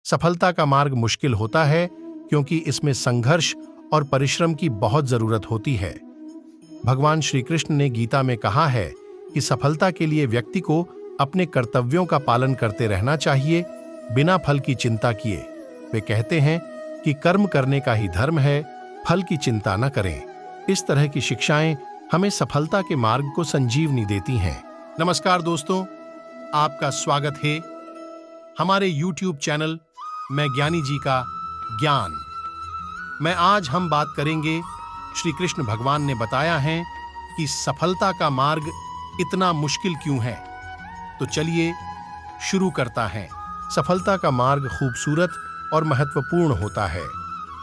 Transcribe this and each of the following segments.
सफलता का मार्ग मुश्किल होता है क्योंकि इसमें संघर्ष और परिश्रम की बहुत जरूरत होती है। भगवान श्री कृष्ण ने गीता में कहा है कि सफलता के लिए व्यक्ति को अपने कर्तव्यों का पालन करते रहना चाहिए, बिना फल की चिंता किए। वे कहते हैं कि कर्म करने का ही धर्म है, फल की चिंता न करें। इस तरह की शिक्षाएं हमें सफलता के मार्ग को संजीवनी देती हैं। नमस्कार दोस्तों, आपका स्वागत है हमारे YouTube चैनल मैं ज्ञानी जी का ज्ञान। आज हम बात करेंगे, श्री कृष्ण भगवान ने बताया है कि सफलता का मार्ग इतना मुश्किल क्यों है। तो चलिए शुरू करता है। सफलता का मार्ग खूबसूरत और महत्वपूर्ण होता है,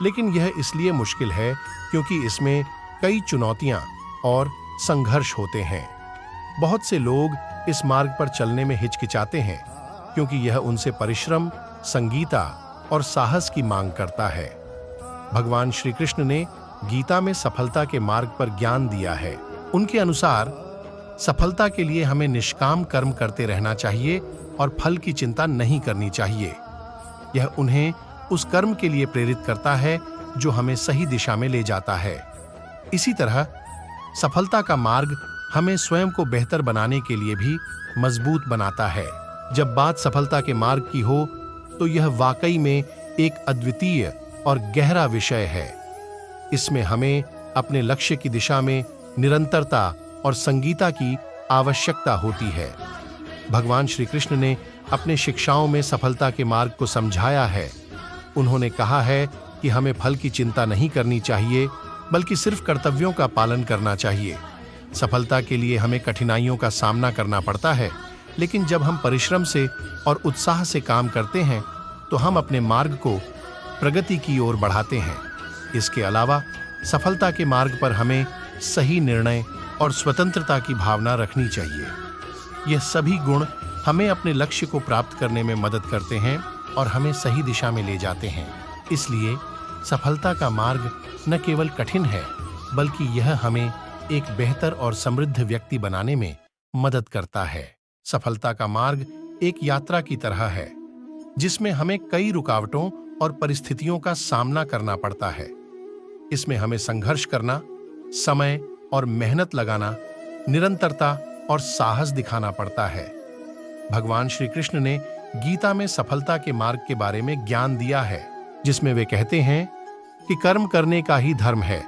लेकिन यह इसलिए मुश्किल है क्योंकि इसमें कई चुनौतियां और संघर्ष होते हैं। बहुत से लोग इस मार्ग पर चलने में हिचकिचाते हैं क्योंकि यह उनसे परिश्रम, संगीता और साहस की मांग करता है। भगवान श्री कृष्ण ने गीता में सफलता के मार्ग पर ज्ञान दिया है। उनके अनुसार सफलता के लिए हमें निष्काम कर्म करते रहना चाहिए और फल की चिंता नहीं करनी चाहिए। यह उन्हें उस कर्म के लिए प्रेरित करता है जो हमें सही दिशा में ले जाता है। इसी तरह सफलता का मार्ग हमें स्वयं को बेहतर बनाने के लिए भी मजबूत बनाता है। जब बात सफलता के मार्ग की हो तो यह वाकई में एक अद्वितीय और गहरा विषय है। इसमें हमें अपने लक्ष्य की दिशा में निरंतरता और संगीता की आवश्यकता होती है। भगवान श्री कृष्ण ने अपने शिक्षाओं में सफलता के मार्ग को समझाया है। उन्होंने कहा है कि हमें फल की चिंता नहीं करनी चाहिए, बल्कि सिर्फ कर्तव्यों का पालन करना चाहिए। सफलता के लिए हमें कठिनाइयों का सामना करना पड़ता है, लेकिन जब हम परिश्रम से और उत्साह से काम करते हैं तो हम अपने मार्ग को प्रगति की ओर बढ़ाते हैं। इसके अलावा सफलता के मार्ग पर हमें सही निर्णय और स्वतंत्रता की भावना रखनी चाहिए। यह सभी गुण हमें अपने लक्ष्य को प्राप्त करने में मदद करते हैं और हमें सही दिशा में ले जाते हैं। इसलिए सफलता का मार्ग न केवल कठिन है, बल्कि यह हमें एक बेहतर और समृद्ध व्यक्ति बनाने में मदद करता है। सफलता का मार्ग एक यात्रा की तरह है, जिसमें हमें कई रुकावटों और परिस्थितियों का सामना करना पड़ता है। इसमें हमें संघर्ष करना, समय और मेहनत लगाना, निरंतरता और साहस दिखाना पड़ता है। भगवान श्री कृष्ण ने गीता में सफलता के मार्ग के बारे में ज्ञान दिया है, जिसमें वे कहते हैं कि कर्म करने का ही धर्म है,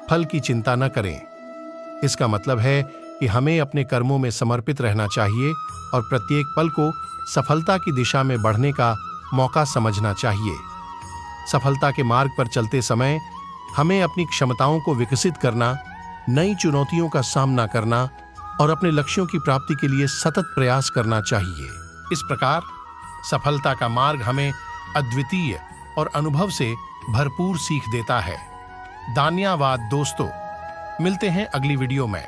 फल की चिंता न करें। इसका मतलब है कि हमें अपने कर्मों में समर्पित रहना चाहिए और प्रत्येक पल को सफलता की दिशा में बढ़ने का मौका समझना चाहिए। सफलता के मार्ग पर चलते समय हमें अपनी क्षमताओं को विकसित करना, नई चुनौतियों का सामना करना और अपने लक्ष्यों की प्राप्ति के लिए सतत प्रयास करना चाहिए। इस प्रकार सफलता का मार्ग हमें अद्वितीय और अनुभव से भरपूर सीख देता है। धन्यवाद दोस्तों, मिलते हैं अगली वीडियो में।